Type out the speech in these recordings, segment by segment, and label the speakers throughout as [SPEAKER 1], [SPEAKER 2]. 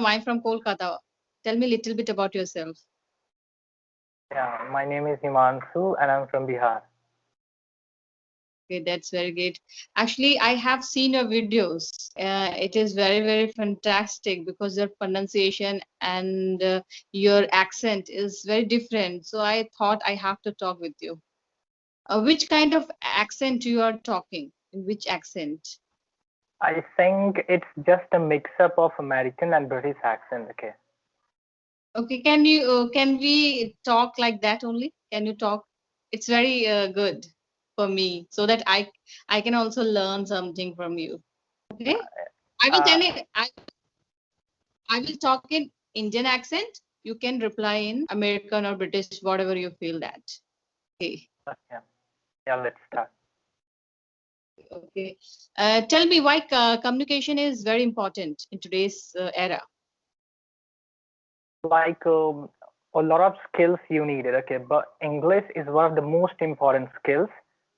[SPEAKER 1] I'm from Kolkata. Tell me a little bit about yourself.
[SPEAKER 2] Yeah, my name is Himanshu and I'm from Bihar.
[SPEAKER 1] Okay, that's very great. Actually, I have seen your videos. It is very, very fantastic because your pronunciation and your accent is very different. So I thought I have to talk with you. Which kind of accent you are talking? In which accent?
[SPEAKER 2] I think it's just a mix up of American and British accent, okay?
[SPEAKER 1] Okay, can we talk like that only? Can you talk? It's very good for me so that I can also learn something from you. Okay? I will
[SPEAKER 2] Uh,
[SPEAKER 1] tell you I will talk in Indian accent. You can reply in American or British, whatever you feel that. Okay.
[SPEAKER 2] yeah, yeah, let's start.
[SPEAKER 1] Okay. Tell me why communication is very important in today's era.
[SPEAKER 2] Like a lot of skills you needed, okay? But English is one of the most important skills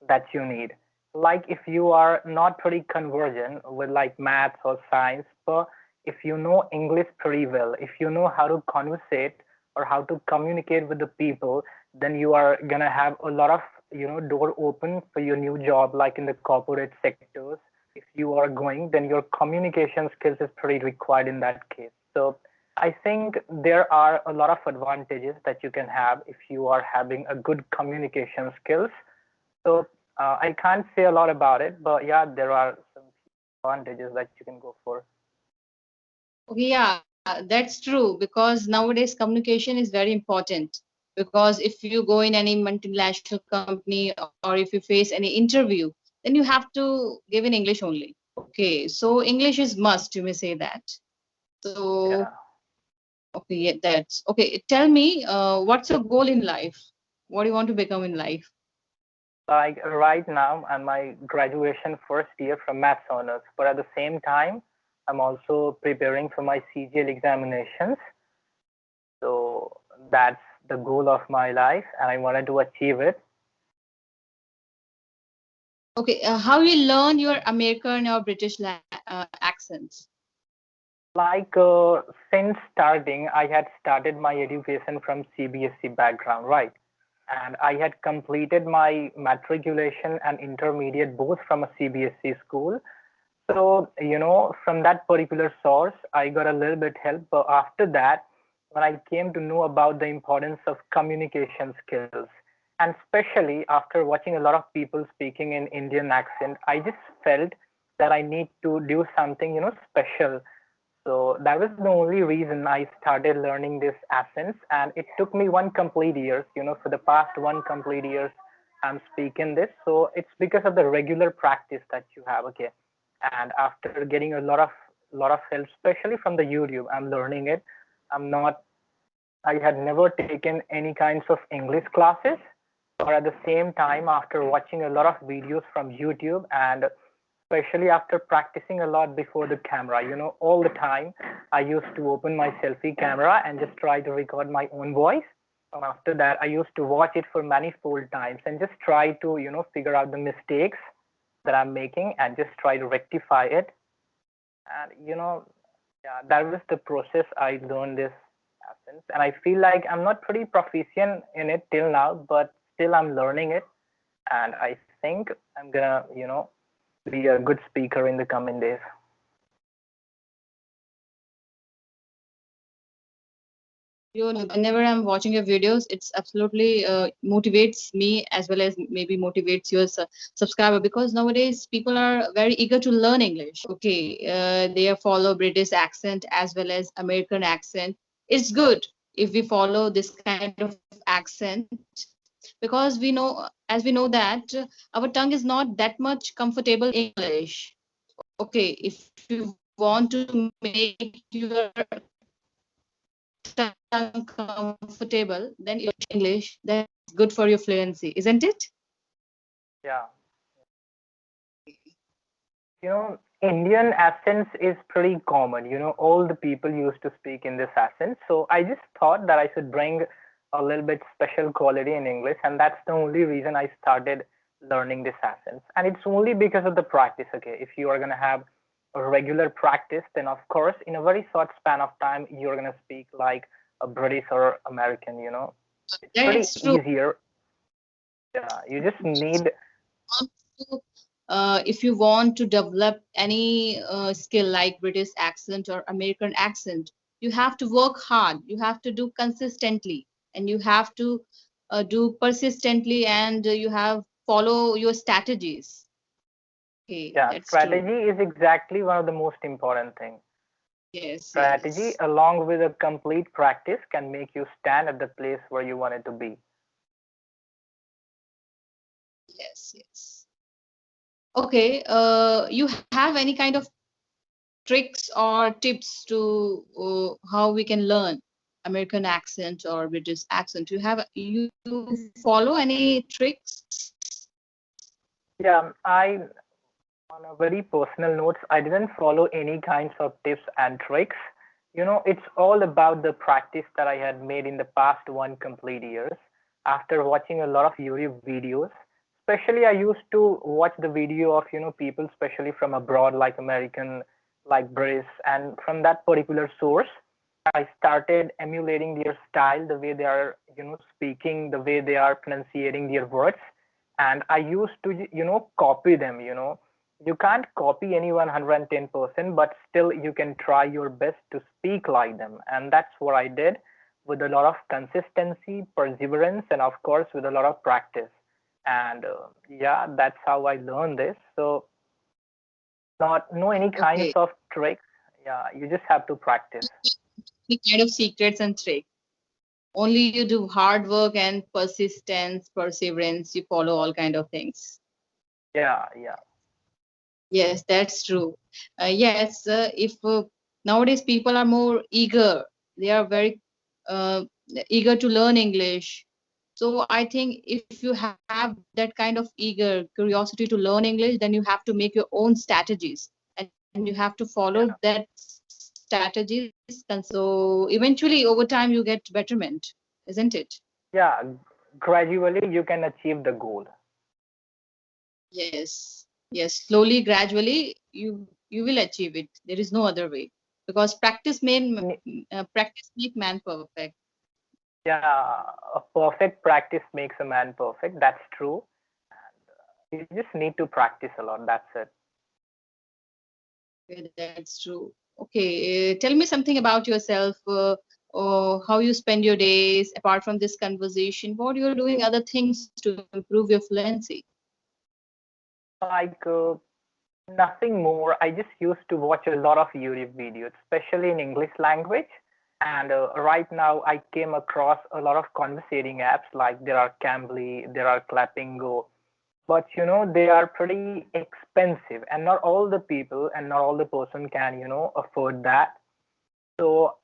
[SPEAKER 2] that you need. Like if you are not pretty convergent with like maths or science, but if you know English pretty well, if you know how to conversate or how to communicate with the people, then you are gonna have a lot of door open for your new job, like in the corporate sectors. If you are going, then your communication skills is pretty required in that case. So I think there are a lot of advantages that you can have if you are having a good communication skills. So I can't say a lot about it, but yeah, there are some advantages that you can go for.
[SPEAKER 1] Okay, yeah, that's true because nowadays communication is very important. Because if you go in any multinational company or if you face any interview, then you have to give in English only. Okay, so English is must, you may say that. So,
[SPEAKER 2] Yeah.
[SPEAKER 1] okay, yeah, that's okay. Tell me, what's your goal in life? What do you want to become in life?
[SPEAKER 2] Like right now, I'm my graduation first year from maths honors, but at the same time, I'm also preparing for my CGL examinations. So that's the goal of my life, and I wanted to achieve it.
[SPEAKER 1] Okay, how you learn your American or British accents?
[SPEAKER 2] Like since starting, I had started my education from CBSE background, right? And I had completed my matriculation and intermediate both from a CBSE school. So, from that particular source, I got a little bit help. But after that, when I came to know about the importance of communication skills, and especially after watching a lot of people speaking in Indian accent, I just felt that I need to do something, special. So that was the only reason I started learning this accents, and it took me one complete years. For the past one complete years, I'm speaking this. So it's because of the regular practice that you have. Okay, and after getting a lot of help, especially from the YouTube, I'm learning it. I'm not. I had never taken any kinds of English classes, or at the same time, after watching a lot of videos from YouTube and especially after practicing a lot before the camera, all the time I used to open my selfie camera and just try to record my own voice. And after that, I used to watch it for manifold times and just try to, figure out the mistakes that I'm making and just try to rectify it. And, yeah, that was the process I learned this essence. And I feel like I'm not pretty proficient in it till now, but still I'm learning it. And I think I'm gonna, be a good speaker in the coming days.
[SPEAKER 1] You know, whenever I'm watching your videos, it's absolutely motivates me as well as maybe motivates your subscriber because nowadays people are very eager to learn English. Okay, they follow British accent as well as American accent. It's good if we follow this kind of accent because we know that our tongue is not that much comfortable in English. Okay, if you want to make your tongue comfortable, then you English. That's good for your fluency, isn't it?
[SPEAKER 2] Yeah. Indian accents is pretty common. All the people used to speak in this accent. So I just thought that I should bring a little bit special quality in English, and that's the only reason I started learning this accent. And it's only because of the practice. Okay, if you are gonna have a regular practice, then of course, in a very short span of time, you're gonna speak like a British or American. It's pretty
[SPEAKER 1] That's true.
[SPEAKER 2] easier. Yeah, you just need.
[SPEAKER 1] If you want to develop any skill like British accent or American accent, you have to work hard. You have to do consistently, and you have to do persistently, and you have follow your strategies. Okay,
[SPEAKER 2] Yeah,
[SPEAKER 1] that's true.
[SPEAKER 2] strategy is exactly one of the most important things.
[SPEAKER 1] Yes,
[SPEAKER 2] Strategy,
[SPEAKER 1] yes,
[SPEAKER 2] along with a complete practice, can make you stand at the place where you wanted to be.
[SPEAKER 1] yes, yes. Okay, you have any kind of tricks or tips to how we can learn American accent or British accent? You follow any tricks?
[SPEAKER 2] Yeah, on a very personal notes, I didn't follow any kinds of tips and tricks. It's all about the practice that I had made in the past one complete years. After watching a lot of YouTube videos, especially I used to watch the video of people, especially from abroad, like American, like British, and from that particular source, I started emulating their style, the way they are, speaking, the way they are pronunciating their words, and I used to, copy them. You can't copy anyone 110%, but still you can try your best to speak like them, and that's what I did with a lot of consistency, perseverance, and of course with a lot of practice. And yeah, that's how I learned this. So not no any kinds
[SPEAKER 1] Okay,
[SPEAKER 2] of tricks. Yeah, you just have to practice.
[SPEAKER 1] any kind of secrets and tricks. Only you do hard work and persistence, perseverance. You follow all kind of things.
[SPEAKER 2] Yeah, yeah.
[SPEAKER 1] Yes, that's true. Yes, if nowadays people are more eager, they are very uh, eager to learn English. So I think if you have that kind of eager curiosity to learn English, then you have to make your own strategies and you have to follow
[SPEAKER 2] Yeah,
[SPEAKER 1] that strategies consistently. So eventually, over time, you get betterment, isn't it?
[SPEAKER 2] yeah. Gradually you can achieve the goal.
[SPEAKER 1] Yes, yes. Slowly, gradually, you will achieve it. There is no other way because practice make man perfect.
[SPEAKER 2] Yeah, a perfect practice makes a man perfect. That's true. You just need to practice a lot. That's it.
[SPEAKER 1] Okay, that's true. Okay, tell me something about yourself. Or how you spend your days apart from this conversation. What you're doing other things to improve your fluency.
[SPEAKER 2] Like nothing more. I just used to watch a lot of YouTube videos, especially in English language. And right now, I came across a lot of conversating apps like there are Cambly, there are Clappingo, but they are pretty expensive, and not all the people and not all the person can afford that. So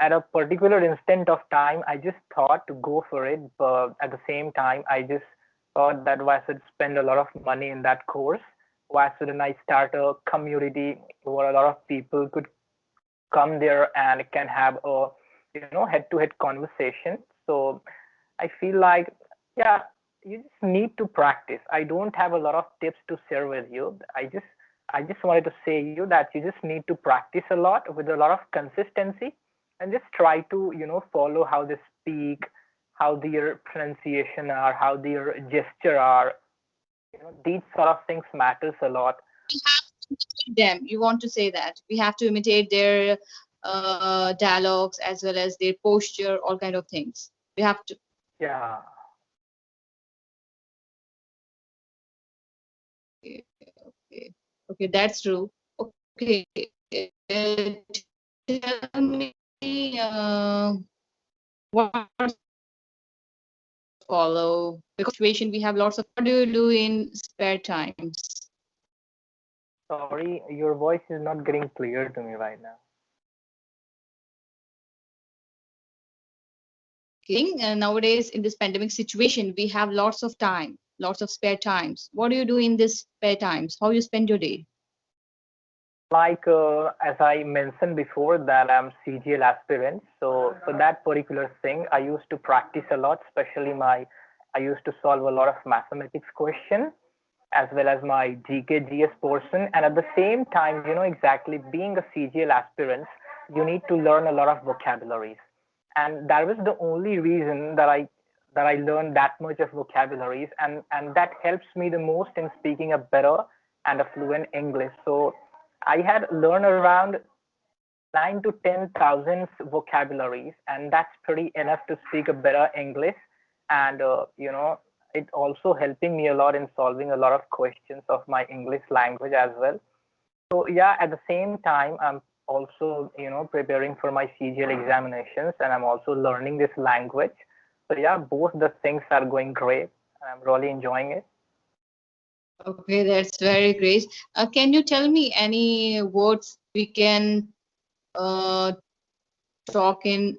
[SPEAKER 2] at a particular instant of time, I just thought to go for it, but at the same time, I just thought that why should spend a lot of money in that course? Why shouldn't I start a community where a lot of people could come there and can have a head-to-head conversation? So I feel like, yeah, you just need to practice. I don't have a lot of tips to share with you. I just wanted to say you that you just need to practice a lot with a lot of consistency and just try to, follow how they speak, how their pronunciation are, how their gesture are. These sort of things matters a lot.
[SPEAKER 1] Them, you want to say that we have to imitate their dialogues as well as their posture, all kind of things. We have to.
[SPEAKER 2] Yeah.
[SPEAKER 1] Okay, okay, okay, that's true. Okay, tell me what follow because situation we have lots of. What do you do in spare times?
[SPEAKER 2] Sorry, your voice is not getting clear to me right now.
[SPEAKER 1] Nowadays in this pandemic situation we have lots of time, lots of spare times. What do you do in this spare times? How you spend your day?
[SPEAKER 2] Like as I mentioned before that I'm CGL aspirant, so for that particular thing I used to practice a lot, especially I used to solve a lot of mathematics question, as well as my GK GS portion. And at the same time, exactly being a CGL aspirant, you need to learn a lot of vocabularies. And that was the only reason that I learned that much of vocabularies, and that helps me the most in speaking a better and a fluent English. So I had learned around 9 to 10,000 vocabularies, and that's pretty enough to speak a better English. And it also helping me a lot in solving a lot of questions of my English language as well. So yeah, at the same time, I'm also preparing for my CGL examinations, and I'm also learning this language. So yeah, both the things are going great, and I'm really enjoying it.
[SPEAKER 1] Okay, that's very great. Can you tell me any words we can uh, talk in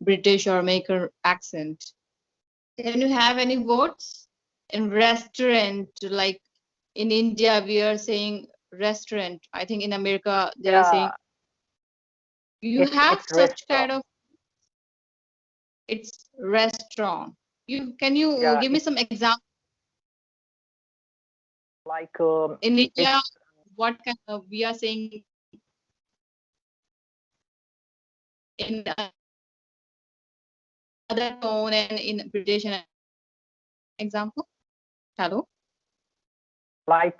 [SPEAKER 1] British or make an accent? Can you have any words in restaurant? Like in India, we are saying restaurant. I think in America they are saying
[SPEAKER 2] Yeah,
[SPEAKER 1] you
[SPEAKER 2] it's
[SPEAKER 1] have such
[SPEAKER 2] restaurant.
[SPEAKER 1] kind of it's restaurant. You can you
[SPEAKER 2] Yeah,
[SPEAKER 1] give me
[SPEAKER 2] it's
[SPEAKER 1] some example
[SPEAKER 2] like
[SPEAKER 1] in
[SPEAKER 2] it's
[SPEAKER 1] India? What kind of we are saying in other tone and in British and example? Hello.
[SPEAKER 2] like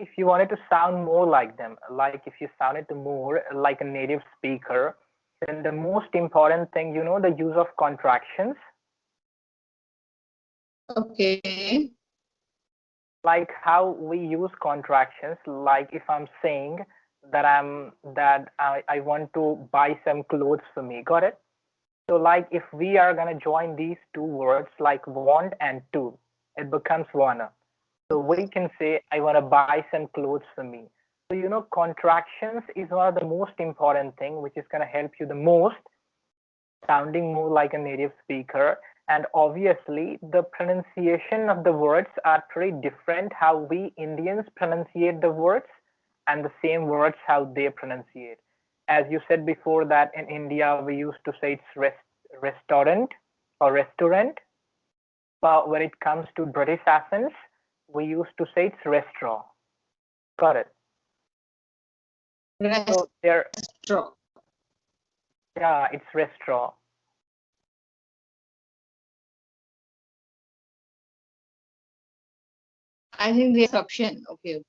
[SPEAKER 2] if you wanted to sound more like them, like if you sounded more like a native speaker, then the most important thing, the use of contractions.
[SPEAKER 1] Okay.
[SPEAKER 2] Like how we use contractions, like if I'm saying that I want to buy some clothes for me, got it? So like if we are going to join these two words like want and to, it becomes wanna. So we can say I want to buy some clothes for me. So contractions is one of the most important thing which is going to help you the most, sounding more like a native speaker. And obviously, the pronunciation of the words are pretty different how we Indians pronunciate the words and the same words how they pronunciate. As you said before, that in India we used to say it's restaurant or restaurant, but when it comes to British accents, we used to say it's restaurant. Got it? So there,
[SPEAKER 1] Restaurant.
[SPEAKER 2] yeah, it's restaurant.
[SPEAKER 1] I think there's option. Okay,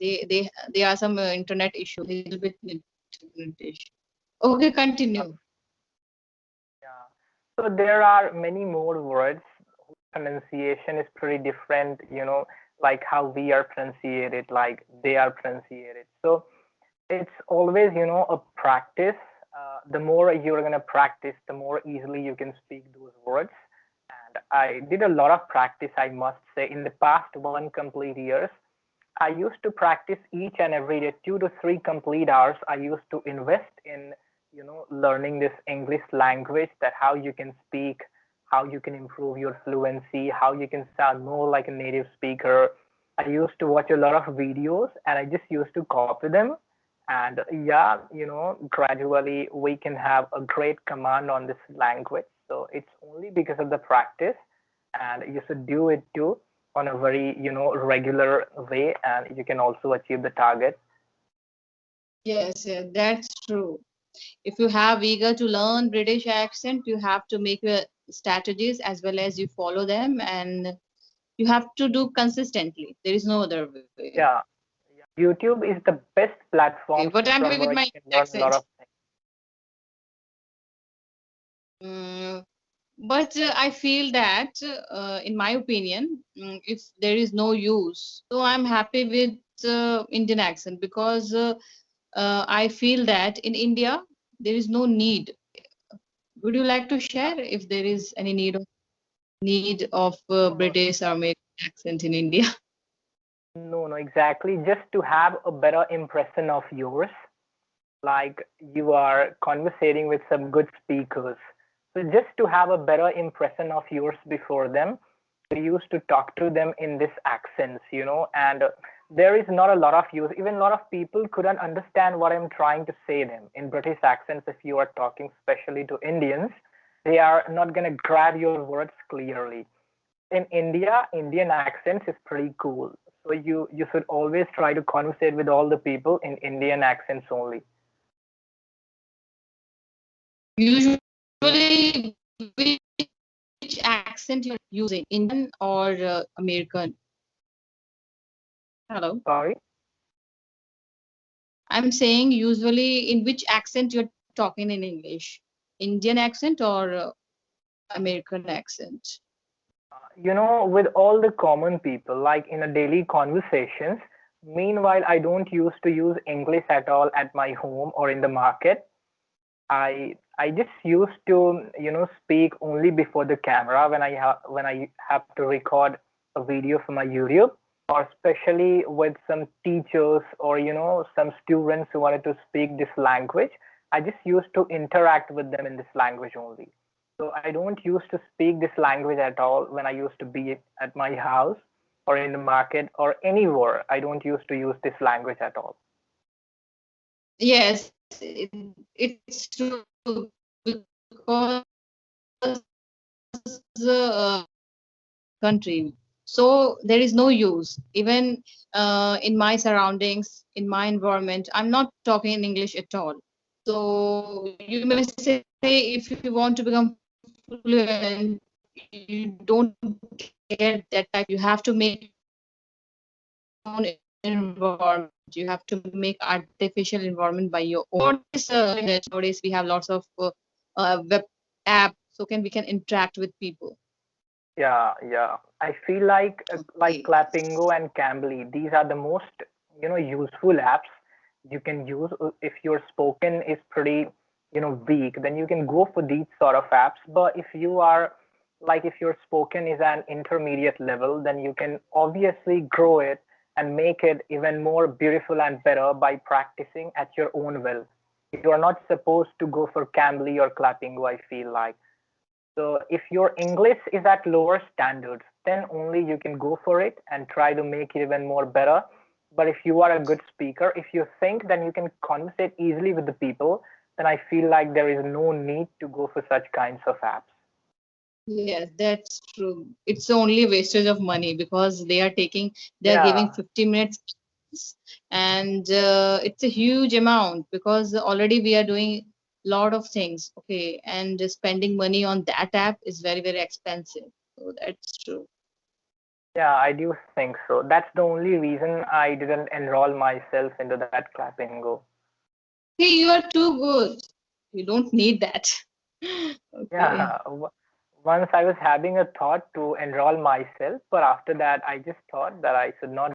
[SPEAKER 1] okay. They are some internet issue, little bit internet issue. Okay, continue.
[SPEAKER 2] Yeah. So there are many more words whose pronunciation is pretty different, like how we are pronunciated, like they are pronunciated. So it's always, a practice. The more you're going to practice, the more easily you can speak those words. And I did a lot of practice, I must say, in the past 1 complete years. I used to practice each and every day, 2 to 3 complete hours. I used to invest in, learning this English language, that how you can speak, how you can improve your fluency, how you can sound more like a native speaker. I used to watch a lot of videos and I just used to copy them. And yeah, gradually we can have a great command on this language. So it's only because of the practice, and you should do it too on a very regular way, and you can also achieve the target.
[SPEAKER 1] Yes, yes, that's true. If you have eager to learn British accent, you have to make your strategies as well as you follow them, and you have to do consistently. There is no other way.
[SPEAKER 2] Yeah, YouTube is the best
[SPEAKER 1] Okay,
[SPEAKER 2] platform
[SPEAKER 1] but I'm
[SPEAKER 2] from
[SPEAKER 1] happy with
[SPEAKER 2] where you
[SPEAKER 1] my
[SPEAKER 2] can learn a lot
[SPEAKER 1] accent.
[SPEAKER 2] of things.
[SPEAKER 1] Mm, but I feel that, in my opinion, if there is no use, so I'm happy with Indian accent because I feel that in India there is no need. Would you like to share if there is any need of
[SPEAKER 2] No, no,
[SPEAKER 1] British or American accent in India?
[SPEAKER 2] no, no, exactly. Just to have a better impression of yours, like you are conversating with some good speakers. So just to have a better impression of yours before them, we used to talk to them in this accents, and there is not a lot of use. Even a lot of people couldn't understand what I'm trying to say them in British accents. If you are talking especially to Indians, they are not going to grab your words clearly. in India, Indian accents is pretty cool. So you should always try to conversate with all the people in Indian accents only.
[SPEAKER 1] Usually, which accent you're using, Indian or American? Hello.
[SPEAKER 2] Sorry.
[SPEAKER 1] I'm saying usually in which accent you're talking in English? Indian accent or American accent?
[SPEAKER 2] With all the common people, like in a daily conversations, meanwhile, I don't used to use English at all at my home or in the market. I just used to speak only before the camera when I have to record a video for my YouTube, or especially with some teachers or some students who wanted to speak this language. I just used to interact with them in this language only. So I don't used to speak this language at all when I used to be at my house or in the market or anywhere. I don't used to use this language at all.
[SPEAKER 1] Yes, it's true because country. So there is no use. Even in my surroundings, in my environment, I'm not talking in English at all. So you may say if you want to become fluent, you don't get that type. You have to make your own environment. You have to make artificial environment by your own. So nowadays, nowadays we have lots of web app, so we can interact with people.
[SPEAKER 2] Yeah, yeah. I feel like
[SPEAKER 1] Okay.
[SPEAKER 2] Clapingo and Cambly. These are the most useful apps you can use. If your spoken is pretty weak, then you can go for these sort of apps. But if you are like if your spoken is an intermediate level, then you can obviously grow it and make it even more beautiful and better by practicing at your own will. You are not supposed to go for Cambly or Clapingo, I feel like. So if your English is at lower standards, then only you can go for it and try to make it even more better. But if you are a good speaker, if you think then you can conversate easily with the people, then I feel like there is no need to go for such kinds of apps.
[SPEAKER 1] Yes, that's true. It's only wastage of money because they are giving
[SPEAKER 2] Yeah,
[SPEAKER 1] 50 minutes and it's a huge amount because already we are doing lot of things. Okay, and spending money on that app is very, very expensive. So that's true.
[SPEAKER 2] yeah, I do think so. That's the only reason I didn't enroll myself into that Clappingo.
[SPEAKER 1] Okay, you are too good. You don't need that. Okay.
[SPEAKER 2] Yeah, once I was having a thought to enroll myself, but after that, I just thought that I should not